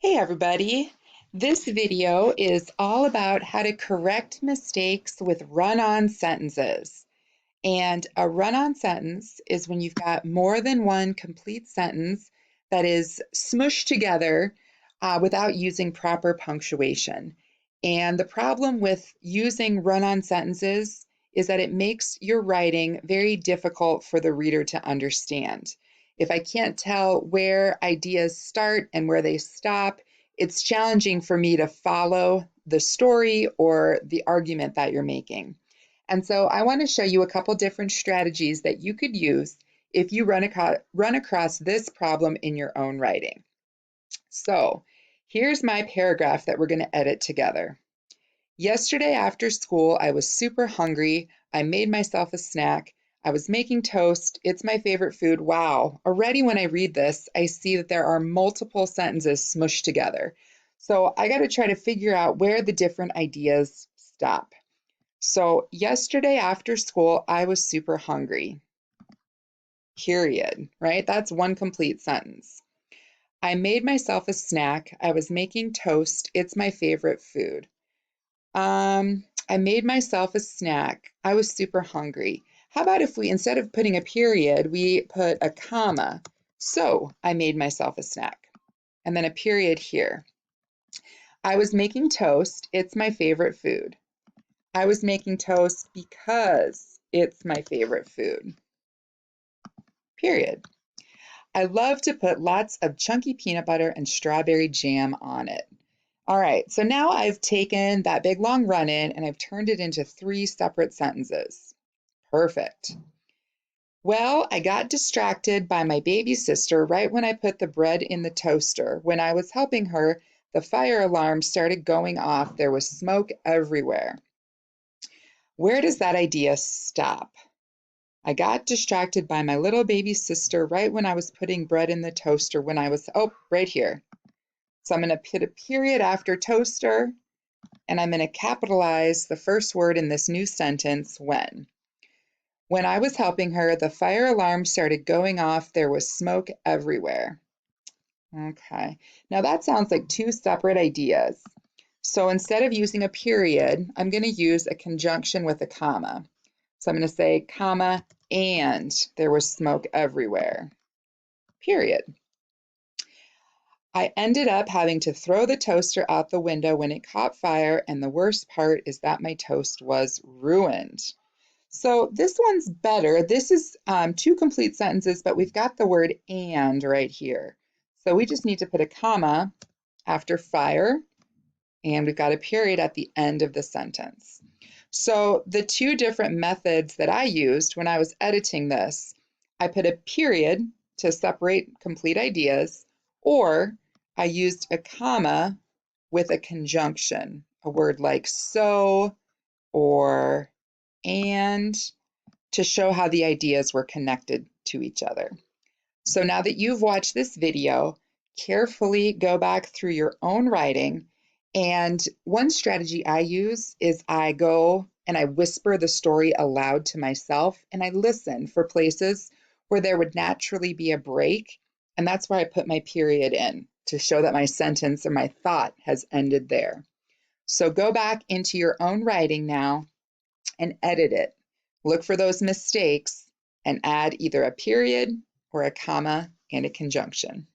Hey everybody! This video is all about how to correct mistakes with run-on sentences. And a run-on sentence is when you've got more than one complete sentence that is smushed together without using proper punctuation. And the problem with using run-on sentences is that it makes your writing very difficult for the reader to understand. If I can't tell where ideas start and where they stop, it's challenging for me to follow the story or the argument that you're making. And so I want to show you a couple different strategies that you could use if you run across this problem in your own writing. So here's my paragraph that we're going to edit together. Yesterday after school, I was super hungry. I made myself a snack. I was making toast. It's my favorite food. Wow. Already when I read this, I see that there are multiple sentences smushed together. So I got to try to figure out where the different ideas stop. So yesterday after school, I was super hungry. Period, right? That's one complete sentence. I made myself a snack. I was making toast. It's my favorite food. I made myself a snack. I was super hungry. How about if we, instead of putting a period, we put a comma? So I made myself a snack. And then a period here. I was making toast. It's my favorite food. I was making toast because it's my favorite food. Period. I love to put lots of chunky peanut butter and strawberry jam on it. All right, so now I've taken that big long run-in and I've turned it into 3 separate sentences. Perfect. Well, I got distracted by my baby sister right when I put the bread in the toaster. When I was helping her, the fire alarm started going off. There was smoke everywhere. Where does that idea stop? I got distracted by my little baby sister right when I was putting bread in the toaster right here. So I'm going to put a period after toaster, and I'm going to capitalize the first word in this new sentence, when. When I was helping her, the fire alarm started going off. There was smoke everywhere. Okay, now that sounds like 2 separate ideas. So instead of using a period, I'm going to use a conjunction with a comma. So I'm going to say, comma, and there was smoke everywhere. Period. I ended up having to throw the toaster out the window when it caught fire, and the worst part is that my toast was ruined. So this one's better. This is 2 complete sentences, but we've got the word and right here. So we just need to put a comma after fire, and we've got a period at the end of the sentence. So the 2 different methods that I used when I was editing this, I put a period to separate complete ideas, or I used a comma with a conjunction, a word like so or and, to show how the ideas were connected to each other. So now that you've watched this video, carefully go back through your own writing. And one strategy I use is I go and I whisper the story aloud to myself, and I listen for places where there would naturally be a break. And that's where I put my period in to show that my sentence or my thought has ended there. So go back into your own writing now and edit it. Look for those mistakes and add either a period or a comma and a conjunction.